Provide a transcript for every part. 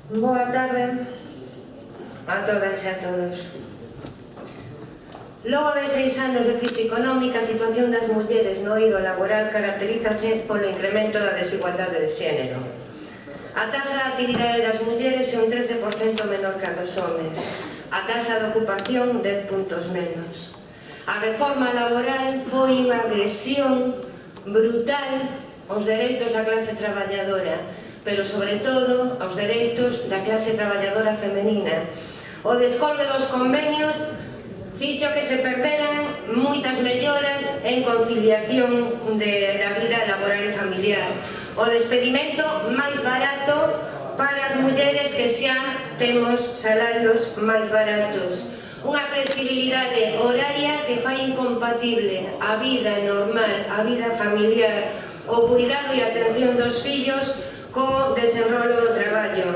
Boa tarde a todas e a todos. Logo de 6 anos de crise económica, a situación das mulleres no eido laboral caracterízase polo incremento da desigualdade de xénero. A taxa de actividade das mulleres é un 13% menor que a dos homes. A taxa de ocupación 10 puntos menos. A reforma laboral foi unha agresión brutal aos dereitos da clase traballadora, pero sobre todo aos dereitos da clase traballadora femenina. O descolgue dos convenios fixo que se perderan moitas melloras en conciliación da vida laboral e familiar. O despedimento máis barato para as mulleres que xa temos salarios máis baratos. Unha flexibilidade horaria que fai incompatible a vida normal, a vida familiar, o cuidado e atención dos fillos co desenrolo do traballo.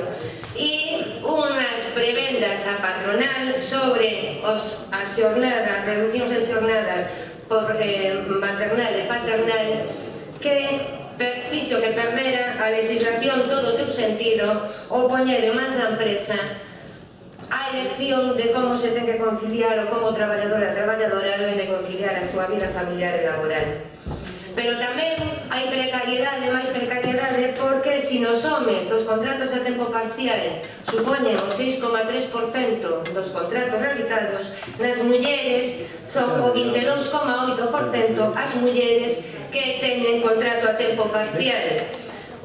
E unhas prebendas a patronal sobre as xornadas, reduccións de xornadas por maternal e paternal que fixo que perdera a legislación todo o seu sentido ou poñer en mans da empresa a elección de como se ten que conciliar ou como o traballador e a traballadora deben de conciliar a súa vida familiar e laboral. Pero tamén hai precariedade, máis precariedade, porque se nos homes os contratos a tempo parcial supoñen o 6,3% dos contratos realizados, nas mulleres son o 22,8% as mulleres que teñen contrato a tempo parcial.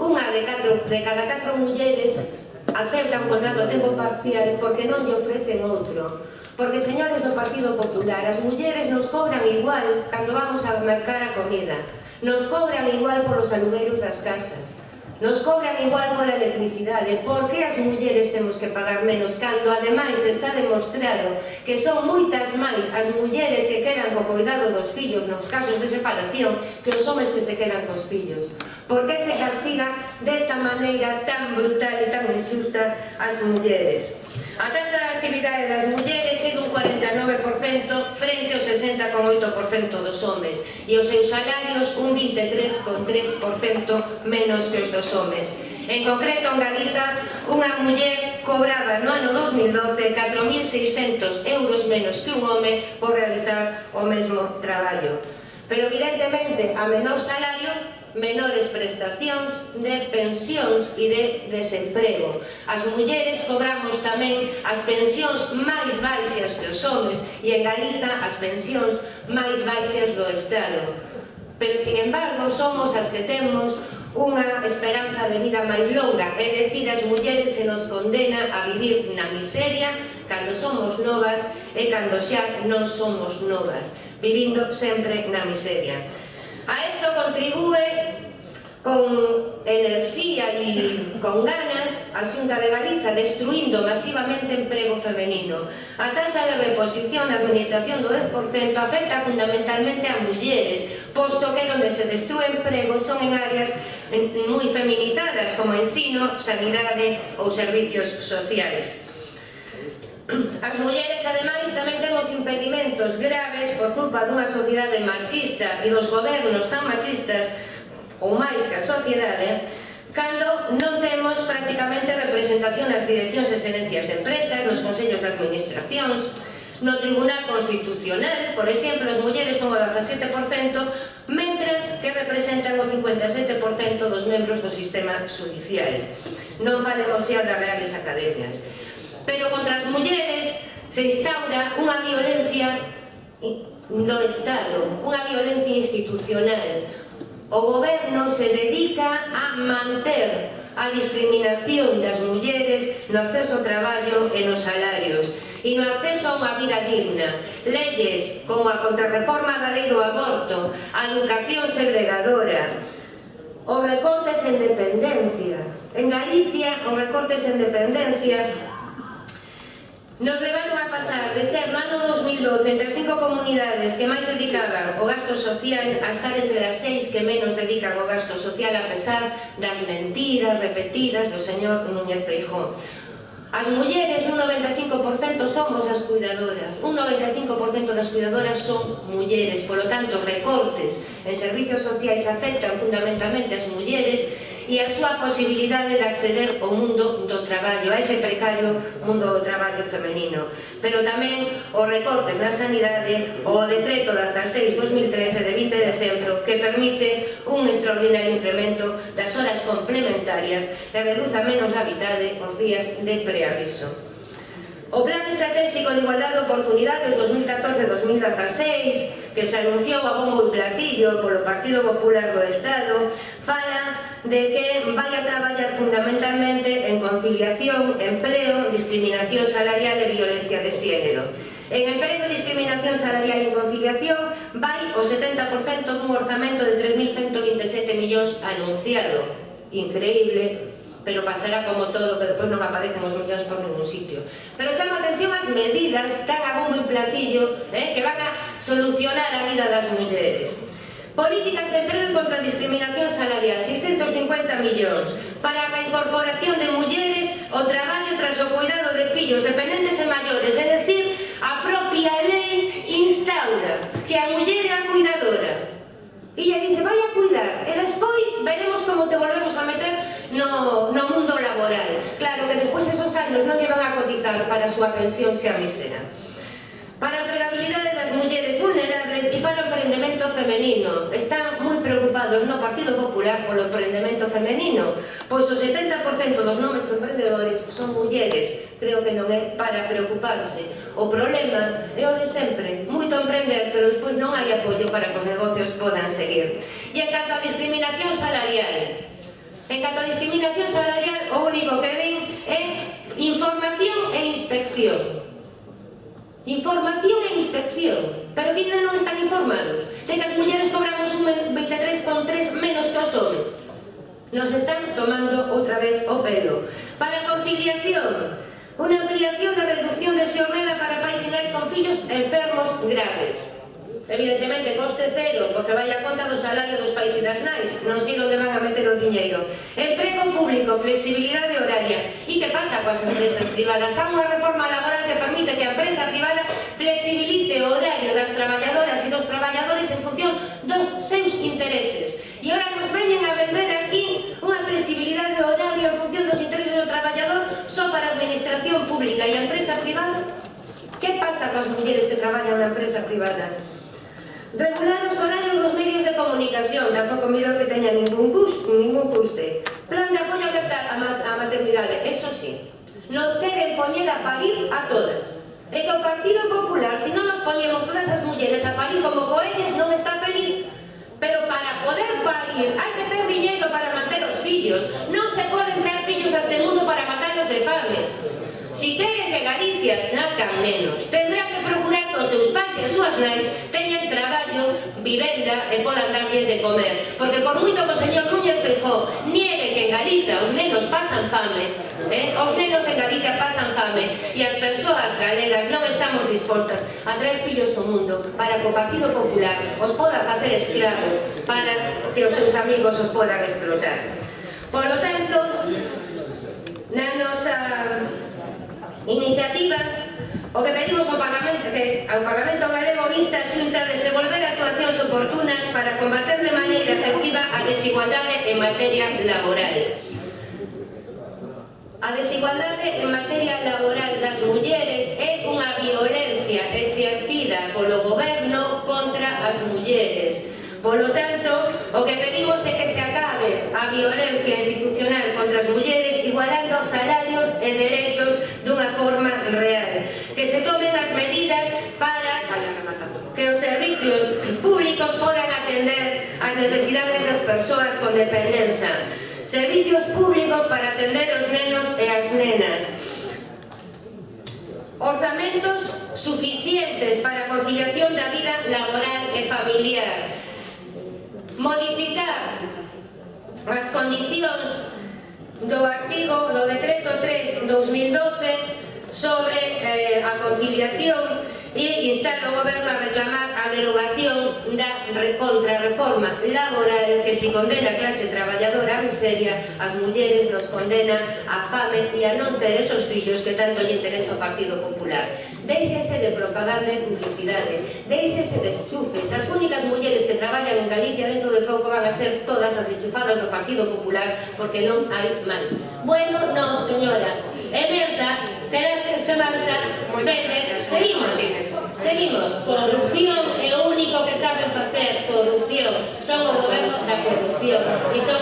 Unha de cada 4 mulleres acepta un contrato a tempo parcial porque non lle ofrecen outro. Porque, señores do Partido Popular, as mulleres nos cobran igual cando vamos a mercar a comida, nos cobran igual polos alugueiros das casas, nos cobran igual pola electricidade. Por que as mulleres temos que pagar menos cando, ademais, está demostrado que son moitas máis as mulleres que quedan co cuidado dos fillos nos casos de separación que os homes que se quedan cos fillos? Por que se castiga desta maneira tan brutal e tan injusta as mulleres? A taxa de actividade das mulleres é dun 49% frente ao 60,8% dos homes e os seus salarios un 23,3% menos que os dos homes. En concreto, en Galiza, unha muller cobraba no ano 2012 4.600 euros menos que un home por realizar o mesmo traballo. Pero, evidentemente, a menor salario, menores prestacións de pensións e de desemprego. As mulleres cobramos tamén as pensións máis baixas que os homes e en Galiza as pensións máis baixas do Estado. Pero, sin embargo, somos as que temos unha esperanza de vida máis longa, é dicir, as mulleres se nos condena a vivir na miseria cando somos novas e cando xa non somos novas, vivindo sempre na miseria. A isto contribúe con enerxía e con ganas a Xunta de Galiza, destruindo masivamente emprego femenino. A taxa de reposición na administración do 10% afecta fundamentalmente a mulleres, posto que onde se destrúe emprego son en áreas moi feminizadas como ensino, sanidade ou servicios sociais. As mulleres, ademais, tamén temos impedimentos graves por culpa dunha sociedade machista e dos gobernos tan machistas ou máis que a sociedade, cando non temos prácticamente representación nas direccións e xerencias de empresas, nos consellos de administracións, no Tribunal Constitucional, por exemplo, as mulleres son o 17%, mentras que representan o 57% dos membros do sistema judicial. Non falemos xa das reales academias. Pero contra as mulleres se instaura unha violencia do Estado, unha violencia institucional. O goberno se dedica a manter a discriminación das mulleres no acceso ao traballo e nos salarios e no acceso a unha vida digna. Leyes como a contrarreforma da lei do aborto, a educación segregadora, os recortes en dependencia. En Galicia, os recortes en dependencia nos levaron a pasar de ser no ano 2012 entre as 5 comunidades que máis dedicaban o gasto social a estar entre as 6 que menos dedican o gasto social, a pesar das mentiras repetidas do señor Núñez Feijóo. As mulleres, un 95% somos as cuidadoras, un 95% das cuidadoras son mulleres, polo tanto, recortes en servicios sociais afectan fundamentalmente as mulleres e a súa posibilidade de acceder ao mundo do traballo, a ese precario mundo do traballo femenino. Pero tamén os recortes na sanidade, o decreto 16/2013 de 20 de decembro que permite un extraordinario incremento das horas complementarias e reduza menos da mitade os días de preaviso. O Plan Estratégico de Igualdade de Oportunidades 2014-2016, que se anunciou a bombo e platillo polo Partido Popular do Estado, fala de que vai a traballar fundamentalmente en conciliación, empleo, discriminación salarial e violencia de xénero. En emprego, discriminación salarial e conciliación vai o 70% dun orzamento de 3.127 millóns anunciado. Increíble, pero pasará como todo, que depois non aparecen os millóns por ningún sitio. Pero chama atención as medidas tan a bombo e platillo que van a solucionar a vida das mulleres. Políticas de emprego contra a discriminación salarial, 650 millóns. Para a incorporación de mulleres ao traballo tras o cuidado de fillos dependentes e maiores, é dicir, a propia lei instaura que a muller é a cuidadora. E ella dice, vai a cuidar, e despois veremos como te volvemos a meter no mundo laboral. Claro que despois esos anos non lle van a cotizar para a súa pensión xa mísera. Para a empregabilidade das mulleres vulnerables e para o emprendemento femenino. Están moi preocupados no Partido Popular polo emprendemento femenino, pois o 70% dos nomes emprendedores son mulleres. Creo que non é para preocuparse. O problema é o de sempre, moito emprender, pero despois non hai apoio para que os negocios podan seguir. E en canto a discriminación salarial, o único que ven é información e inspección. Información e inspección, pero que ainda non están informados de que as mulleres cobramos un 23,3 menos que os homes. Nos están tomando outra vez o pelo. Para a conciliación, unha ampliación da reducción de xornada para pais e nais con fillos enfermos graves. Evidentemente, coste cero, porque vai a conta do salario dos pais e das nais, non sei onde van a meter o diñeiro. Emprego público, flexibilidade horaria. E que pasa coas empresas privadas? Fan unha reforma laboral que permite que a empresa privada flexibilice o horario das traballadoras e dos traballadores en función dos seus intereses. E agora nos veñen a vender aquí unha flexibilidade horaria en función dos intereses do traballador só para a administración pública e a empresa privada. Que pasa coas mulleres que traballan na empresa privada? Regular os horarios dos medios de comunicación, tampouco miro que teña ningún custe. Plan de apoio a maternidade, eso sí, nos queren poñer a parir a todas. E que o Partido Popular, se non nos poñemos todas as mulleres a parir como coellas, non está feliz. Pero para poder parir hai que ter diñeiro para manter os fillos. Non se poden traer fillos a este mundo para matarlos de fame. Si queren que Galicia nazcan nenos, tendrá que procurar que os seus pais e as súas nais teñan traballo, vivenda e podan darlle de comer. Porque por moito que o señor Núñez Feijóo niegue que en Galicia os nenos pasan fame, os nenos en Galicia pasan fame e as persoas galegas non estamos dispostas a traer fillos ao mundo para que o Partido Popular os poda facer escravos para que os seus amigos os podan explotar. Por lo tanto, na nosa iniciativa, o que pedimos ao Parlamento galego insta a Xunta a desenvolver actuacións oportunas para combater de maneira efectiva a desigualdade en materia laboral. A desigualdade en materia laboral das mulleres é unha violencia exercida polo goberno contra as mulleres. Polo tanto, o que pedimos é que se acabe a violencia institucional contra as mulleres igualando salarios e dereitos dunha forma real. Que se tomen as medidas para que os servicios públicos podan atender as necesidades das persoas con dependenza. Servicios públicos para atender os nenos e as nenas. Orzamentos suficientes para a conciliación da vida laboral e familiar. Modificar as condicións do decreto 3/2012 sobre a conciliación e instar o Goberno a reclamar a derogación da contrarreforma laboral que se condena a clase traballadora a miseria, as mulleres nos condena a fame e a non ter esos fillos que tanto lle interesa ao Partido Popular. Déixese de propaganda e publicidade, déixese de enchufes. As únicas mulleres que traballan en Galicia dentro de pouco van a ser todas as enchufadas do Partido Popular porque non hai máis. Bueno, non, señora, é mensa, querer que se marcha, vedes, seguimos, corrupción é o único que saben facer, corrupción, son o goberno da corrupción e son